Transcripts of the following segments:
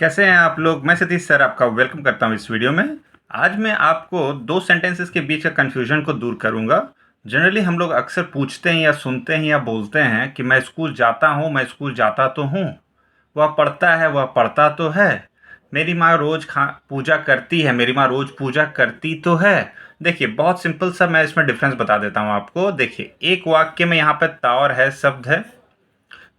कैसे हैं आप लोग। मैं सतीश सर आपका वेलकम करता हूं इस वीडियो में। आज मैं आपको दो सेंटेंसेस के बीच का कन्फ्यूजन को दूर करूंगा। जनरली हम लोग अक्सर पूछते हैं या सुनते हैं या बोलते हैं कि मैं स्कूल जाता हूं, मैं स्कूल जाता तो हूं, वह पढ़ता है, वह पढ़ता तो है, मेरी माँ रोज़ खा पूजा करती है, मेरी माँ रोज़ पूजा करती तो है। देखिए बहुत सिंपल सा मैं इसमें डिफरेंस बता देता हूँ आपको। देखिए एक वाक्य में यहाँ पर ता और है शब्द है,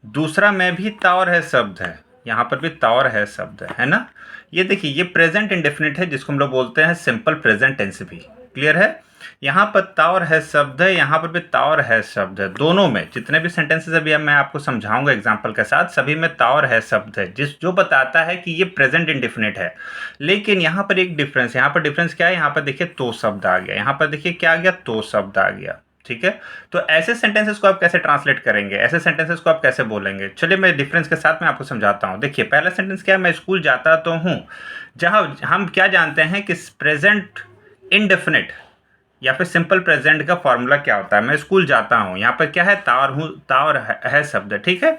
दूसरा में भी ता और है शब्द है, यहाँ पर भी ता और है शब्द है ना। ये देखिए ये प्रेजेंट इंडेफिनिट है जिसको हम लोग बोलते हैं सिंपल प्रेजेंट टेंस भी। क्लियर है। यहाँ पर ता और है शब्द है, यहाँ पर भी ता और है शब्द है। दोनों में जितने भी सेंटेंसेस अभी अब मैं आपको समझाऊंगा एग्जाम्पल के साथ, सभी में ता और है शब्द है जिस जो बताता है कि ये प्रेजेंट इंडेफिनिट है। लेकिन यहाँ पर एक डिफरेंस, यहाँ पर डिफरेंस क्या है, यहाँ पर देखिए तो शब्द आ गया, यहाँ पर देखिए क्या आ गया, तो शब्द आ गया। ठीक है। तो ऐसे सेंटेंसेस को आप कैसे ट्रांसलेट करेंगे, ऐसे सेंटेंसेस को आप कैसे बोलेंगे, चलिए मैं डिफरेंस के साथ में आपको समझाता हूँ। देखिए पहला सेंटेंस क्या है, मैं स्कूल जाता तो हूँ, जहाँ हम क्या जानते हैं कि प्रेजेंट इंडेफिनिट या फिर सिंपल प्रेजेंट का फॉर्मूला क्या होता है। मैं स्कूल जाता हूँ, यहाँ पर क्या है, ता और हूँ, ता और है शब्द है। ठीक है।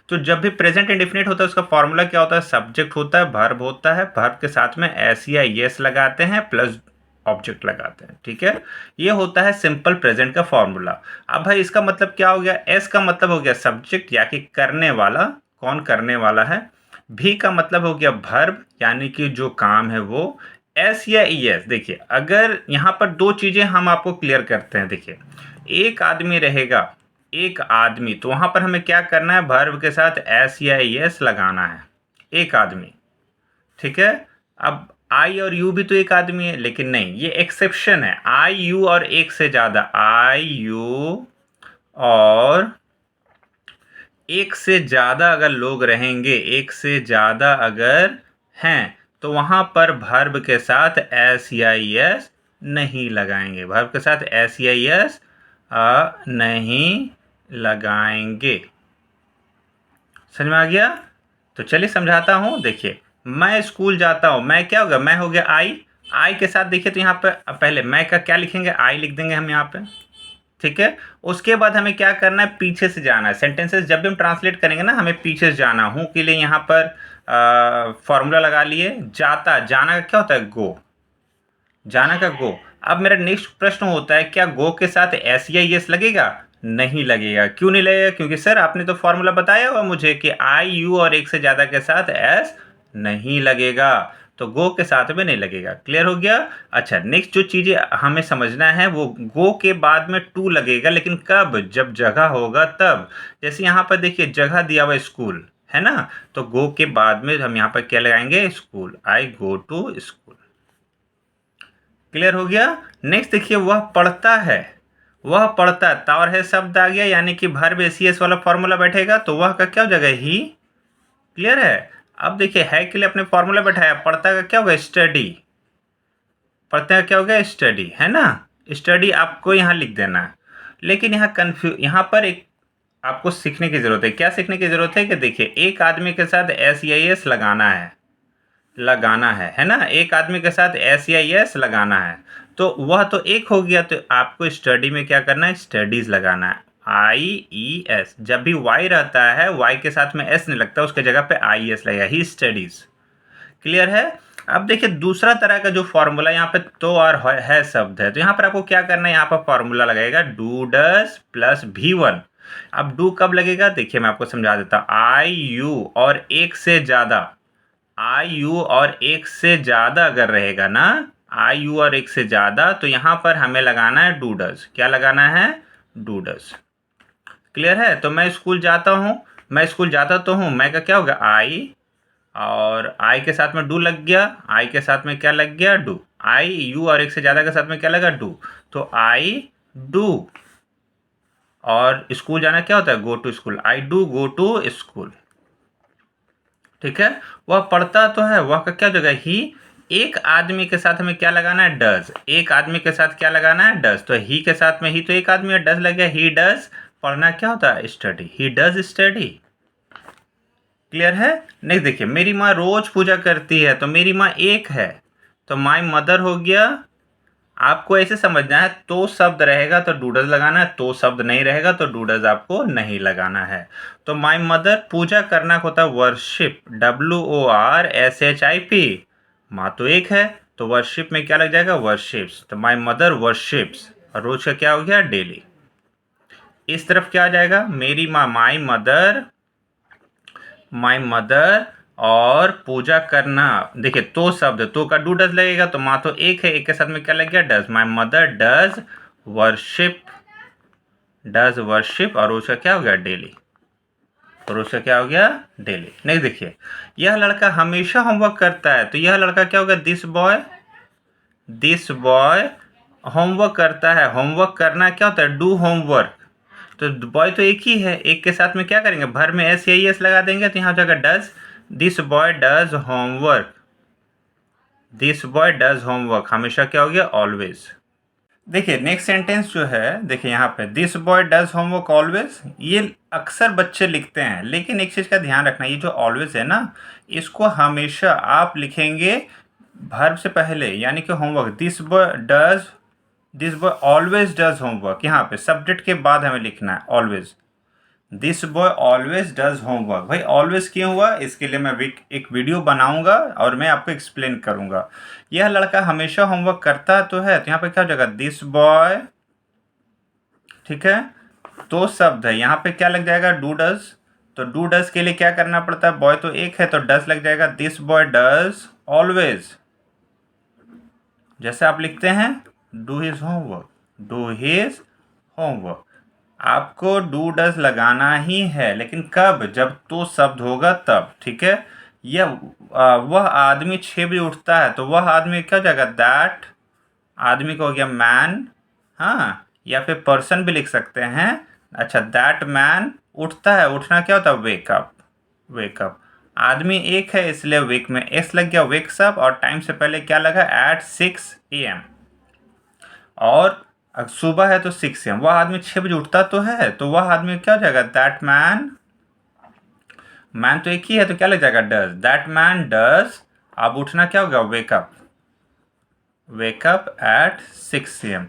तो जब भी प्रेजेंट इंडेफिनिट होता है उसका फॉर्मूला क्या होता है, सब्जेक्ट होता है, वर्ब होता है, वर्ब के साथ में एस या यस लगाते हैं प्लस ऑब्जेक्ट लगाते हैं। ठीक है। ये होता है सिंपल प्रेजेंट का फॉर्मूला। अब भाई इसका मतलब क्या हो गया, एस का मतलब हो गया सब्जेक्ट या कि करने वाला, कौन करने वाला है। भी का मतलब हो गया वर्ब यानी कि जो काम है वो। एस या एस, देखिए अगर यहाँ पर दो चीजें हम आपको क्लियर करते हैं। देखिए एक आदमी रहेगा, एक आदमी, तो वहां पर हमें क्या करना है, वर्ब के साथ एस या एस लगाना है, एक आदमी। ठीक है। अब आई और यू भी तो एक आदमी है, लेकिन नहीं, ये एक्सेप्शन है। आई यू और एक से ज्यादा, आई यू और एक से ज्यादा अगर लोग रहेंगे, एक से ज्यादा अगर हैं, तो वहां पर वर्ब के साथ एस या एस नहीं लगाएंगे, वर्ब के साथ एस या एस नहीं लगाएंगे। समझ में आ गया। तो चलिए समझाता हूँ। देखिए मैं स्कूल जाता हूँ, मैं क्या होगा, मैं हो गया आई, आई के साथ देखिए तो यहाँ पे पहले मैं का क्या लिखेंगे, आई लिख देंगे हम यहाँ पे। ठीक है। उसके बाद हमें क्या करना है, पीछे से जाना है। सेंटेंसेस जब भी हम ट्रांसलेट करेंगे ना, हमें पीछे से जाना। हूँ के लिए यहाँ पर फॉर्मूला लगा लिए, जाता, जाना का क्या होता है, गो, जाना का गो। अब मेरा नेक्स्ट प्रश्न होता है, क्या गो के साथ एस या एस लगेगा, नहीं लगेगा। क्यों नहीं लगेगा, क्योंकि सर आपने तो फॉर्मूला बताया हुआ मुझे कि आई यू और एक से ज्यादा के साथ एस नहीं लगेगा, तो गो के साथ में नहीं लगेगा। क्लियर हो गया। अच्छा नेक्स्ट जो चीजें हमें समझना है, वो गो के बाद में टू लगेगा, लेकिन कब, जब जगह होगा तब। जैसे यहाँ पर देखिए जगह दिया हुआ स्कूल है ना, तो गो के बाद में हम यहाँ पर क्या लगाएंगे, school, I go to school. Clear हो गया। नेक्स्ट देखिए वह पढ़ता है, वह पढ़ता है, तावर है शब्द आ गया, यानी कि वर्ब एसीएस वाला फॉर्मूला बैठेगा, तो वह का क्या हो जाएगा, ही। क्लियर है। अब देखिए है के लिए अपने फॉर्मूला बैठाया, पढ़ता का क्या होगा, स्टडी, पढ़ता का क्या होगा, स्टडी, है ना। स्टडी आपको यहाँ लिख देना है। लेकिन यहाँ पर एक आपको सीखने की जरूरत है। क्या सीखने की जरूरत है कि देखिए एक आदमी के साथ एस या एस लगाना है, लगाना है ना, एक आदमी के साथ एस या एस लगाना है, तो वह तो एक हो गया। तो आपको स्टडी में क्या करना है, स्टडीज लगाना है, आई ई एस। जब भी वाई रहता है, वाई के साथ में एस नहीं लगता, उसके जगह पे आई एस लगेगा, ही स्टडीज। क्लियर है। अब देखिए दूसरा तरह का जो फॉर्मूला, यहाँ पे तो और है शब्द है, तो यहाँ पर आपको क्या करना है, यहाँ पर फॉर्मूला लगेगा डू डस प्लस भी वन। अब डू कब लगेगा, देखिए मैं आपको समझा देता हूँ। आई यू और एक से ज्यादा, आई यू और एक से ज्यादा अगर रहेगा ना, आई यू और एक से ज्यादा, तो यहां पर हमें लगाना है डूडस। क्या लगाना है, डूडस। क्लियर है। तो मैं स्कूल जाता हूं, मैं स्कूल जाता तो हूं, मैं का क्या होगा, आई, और आई के साथ में डू लग गया, आई के साथ में क्या लग गया, डू। आई यू और एक से ज्यादा के साथ में क्या लगा, डू, तो आई डू। और स्कूल जाना क्या होता है, go to school, I do go to school. ठीक है। वह पढ़ता तो है, वह का क्या जगह, ही। एक आदमी के साथ हमें क्या लगाना है, डज, एक आदमी के साथ क्या लगाना है, डज, तो ही के साथ में ही तो एक आदमी है, डज लग गया, ही डज। पढ़ना क्या होता है, study, he does study. Clear है। नेक्स्ट देखिए, मेरी माँ रोज पूजा करती है, तो मेरी माँ एक है, तो माई मदर हो गया आपको ऐसे समझना है, तो शब्द रहेगा तो डू डज लगाना है, तो शब्द नहीं रहेगा तो डू डज आपको नहीं लगाना है। तो माई मदर पूजा करना होता है वर्शिप, WORSHIP। माँ तो एक है तो वर्शिप में क्या लग जाएगा, वर्शिप्स। तो माई मदर वर्शिप्स, और रोज का क्या हो गया, डेली। इस तरफ क्या आ जाएगा, मेरी माँ, माई मदर और पूजा करना। देखिए तो शब्द, तो का डू डज लगेगा तो माँ तो एक है, एक के साथ में क्या लग गया, does. My mother worship does worship, और उसका क्या हो गया, डेली। और उसका क्या हो गया, डेली। नेक्स्ट देखिए, यह लड़का हमेशा होमवर्क करता है, तो यह लड़का क्या होगा, दिस बॉय होमवर्क करता है। होमवर्क करना क्या होता है, डू होमवर्क। तो बॉय तो एक ही है, एक के साथ में क्या करेंगे, भर में एस या एस लगा देंगे, तो यहाँ हो जाएगा does. This boy does homework, this boy does homework, हमेशा क्या हो गया, ऑलवेज। देखिए नेक्स्ट सेंटेंस जो है, देखिए यहाँ पे this boy does homework always, ये अक्सर बच्चे लिखते हैं, लेकिन एक चीज़ का ध्यान रखना, ये जो ऑलवेज है ना, इसको हमेशा आप लिखेंगे वर्ब से पहले, यानी कि homework, this boy always does homework, यहाँ पे सब्जेक्ट के बाद हमें लिखना है always. This boy always does homework. भाई ऑलवेज क्यों हुआ, इसके लिए मैं एक वीडियो बनाऊंगा और मैं आपको एक्सप्लेन करूंगा। यह लड़का हमेशा होमवर्क करता तो है, तो यहाँ पे क्या हो जाएगा, दिस बॉय, ठीक है। तो शब्द है, यहाँ पे क्या लग जाएगा, डू डज। तो डू डज के लिए क्या करना पड़ता है, बॉय तो एक है तो डज लग जाएगा, दिस बॉय डज ऑलवेज। जैसे आप लिखते हैं do his homework, do his homework. आपको डू डज लगाना ही है, लेकिन कब, जब तो शब्द होगा तब, ठीक है। यह वह आदमी 6 बजे उठता है, तो वह आदमी क्या हो जाएगा, दैट आदमी को हो गया मैन, हाँ, या फिर पर्सन भी लिख सकते हैं। अच्छा, दैट मैन उठता है, उठना क्या होता है, वेकअप, वेकअप। आदमी एक है इसलिए वेक में एस लग गया, वेक्स अप, और टाइम से पहले क्या लगा, एट 6 AM। और सुबह है तो 6 AM, वह आदमी 6 बजे उठता तो है, तो वह आदमी क्या हो जाएगा, दैट मैन, मैन तो एक ही है तो क्या लग जाएगा, डज, दैट मैन डज। अब उठना क्या होगा, वेकअप, वेकअप एट 6 AM।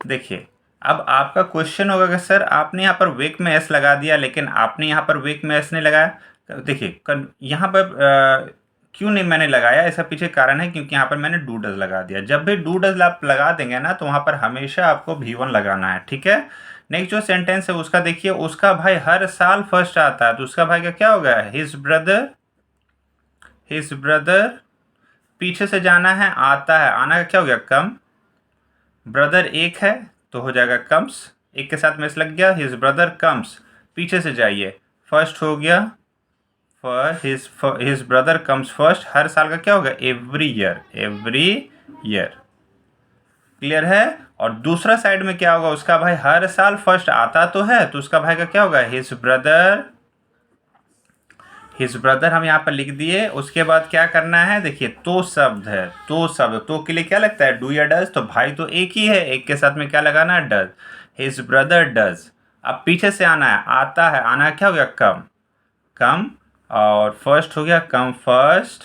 देखिए अब आपका क्वेश्चन होगा कि सर आपने यहाँ पर वेक में एस लगा दिया, लेकिन आपने यहाँ पर वेक में एस नहीं लगाया। देखिए यहाँ पर क्यों नहीं मैंने लगाया, इसका पीछे कारण है क्योंकि यहाँ पर मैंने डू डज लगा दिया। जब भी डू डज आप लगा देंगे ना, तो वहाँ पर हमेशा आपको V1 लगाना है, ठीक है। नेक्स्ट जो सेंटेंस है उसका देखिए, उसका भाई हर साल फर्स्ट आता है, तो उसका भाई का क्या होगा, हिज ब्रदर। पीछे से जाना है, आता है, आना का क्या हो गया, कम। ब्रदर एक है तो हो जाएगा कम्स, एक के साथ में इस लग गया, हिज ब्रदर कम्स। पीछे से जाइए, फर्स्ट हो गया, हिज ब्रदर कम्स फर्स्ट। हर साल का क्या होगा, एवरी ईयर, क्लियर है। और दूसरा साइड में क्या होगा, उसका भाई हर साल फर्स्ट आता तो है, तो उसका भाई का क्या होगा, हिज ब्रदर हम यहाँ पर लिख दिए। उसके बाद क्या करना है, देखिए तो शब्द है, तो शब्द, तो के लिए क्या लगता है, डू या डज। तो भाई तो एक ही है, एक के साथ में क्या लगाना है, डज, हिज ब्रदर डज। अब पीछे से आना है, आता है, आना क्या हो गया, कम, कम। और फर्स्ट हो गया, कम फर्स्ट।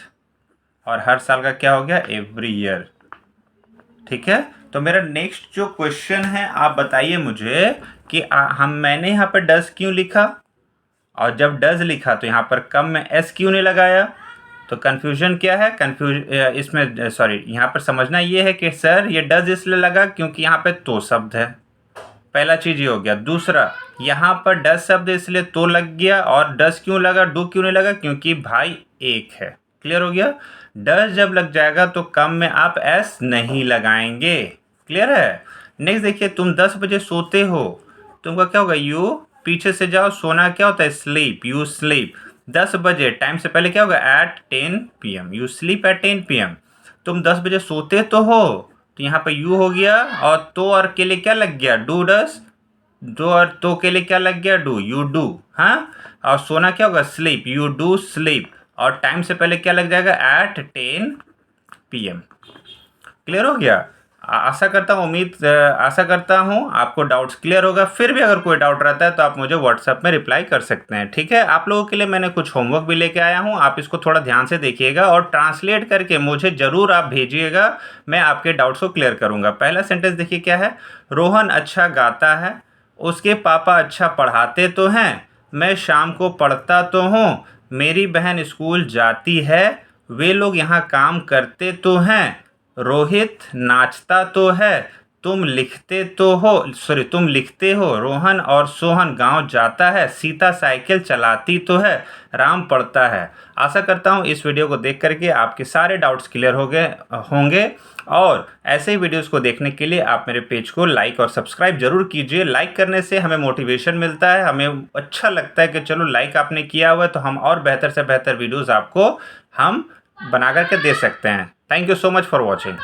और हर साल का क्या हो गया, एवरी ईयर, ठीक है। तो मेरा नेक्स्ट जो क्वेश्चन है, आप बताइए मुझे कि मैंने यहाँ पर डज क्यों लिखा, और जब डज लिखा तो यहाँ पर कम में एस क्यों नहीं लगाया। तो कन्फ्यूजन क्या है, इसमें सॉरी, यहाँ पर समझना ये है कि सर ये डज इसलिए लगा क्योंकि यहाँ पे तो शब्द है, पहला चीज ये हो गया। दूसरा, यहाँ पर डज शब्द इसलिए तो लग गया, और डज क्यों लगा, डू क्यों नहीं लगा, क्योंकि भाई एक है, क्लियर हो गया। डज जब लग जाएगा तो कम में आप एस नहीं लगाएंगे, क्लियर है। नेक्स्ट देखिए, तुम 10 बजे सोते हो, तुमका क्या होगा, यू, पीछे से जाओ, सोना क्या होता है, स्लीप, यू स्लीप। 10 बजे टाइम से पहले क्या होगा, at 10 PM, you sleep at 10 PM। तुम 10 बजे सोते तो हो, तो यहाँ पे यू हो गया, और तो और के लिए क्या लग गया, डू डस। दो और तो के लिए क्या लग गया, डू, यू डू, हाँ। और सोना क्या होगा, स्लीप, यू डू स्लीप। और टाइम से पहले क्या लग जाएगा, एट 10 PM, क्लियर हो गया। आशा करता हूँ आपको डाउट्स क्लियर होगा। फिर भी अगर कोई डाउट रहता है तो आप मुझे व्हाट्सएप में रिप्लाई कर सकते हैं, ठीक है। आप लोगों के लिए मैंने कुछ होमवर्क भी लेके आया हूँ, आप इसको थोड़ा ध्यान से देखिएगा और ट्रांसलेट करके मुझे ज़रूर आप भेजिएगा, मैं आपके डाउट्स को क्लियर करूँगा। पहला सेंटेंस देखिए क्या है। रोहन अच्छा गाता है, उसके पापा अच्छा पढ़ाते तो हैं, मैं शाम को पढ़ता तो हूँ, मेरी बहन स्कूल जाती है, वे लोग यहाँ काम करते तो हैं, रोहित नाचता तो है, तुम लिखते हो, रोहन और सोहन गांव जाता है, सीता साइकिल चलाती तो है, राम पढ़ता है। आशा करता हूँ इस वीडियो को देख करके आपके सारे डाउट्स क्लियर हो गए होंगे। और ऐसे ही वीडियोस को देखने के लिए आप मेरे पेज को लाइक और सब्सक्राइब जरूर कीजिए। लाइक करने से हमें मोटिवेशन मिलता है, हमें अच्छा लगता है कि चलो लाइक आपने किया हुआ है तो हम और बेहतर से बेहतर वीडियोस आपको हम बना करके दे सकते हैं। Thank you so much for watching.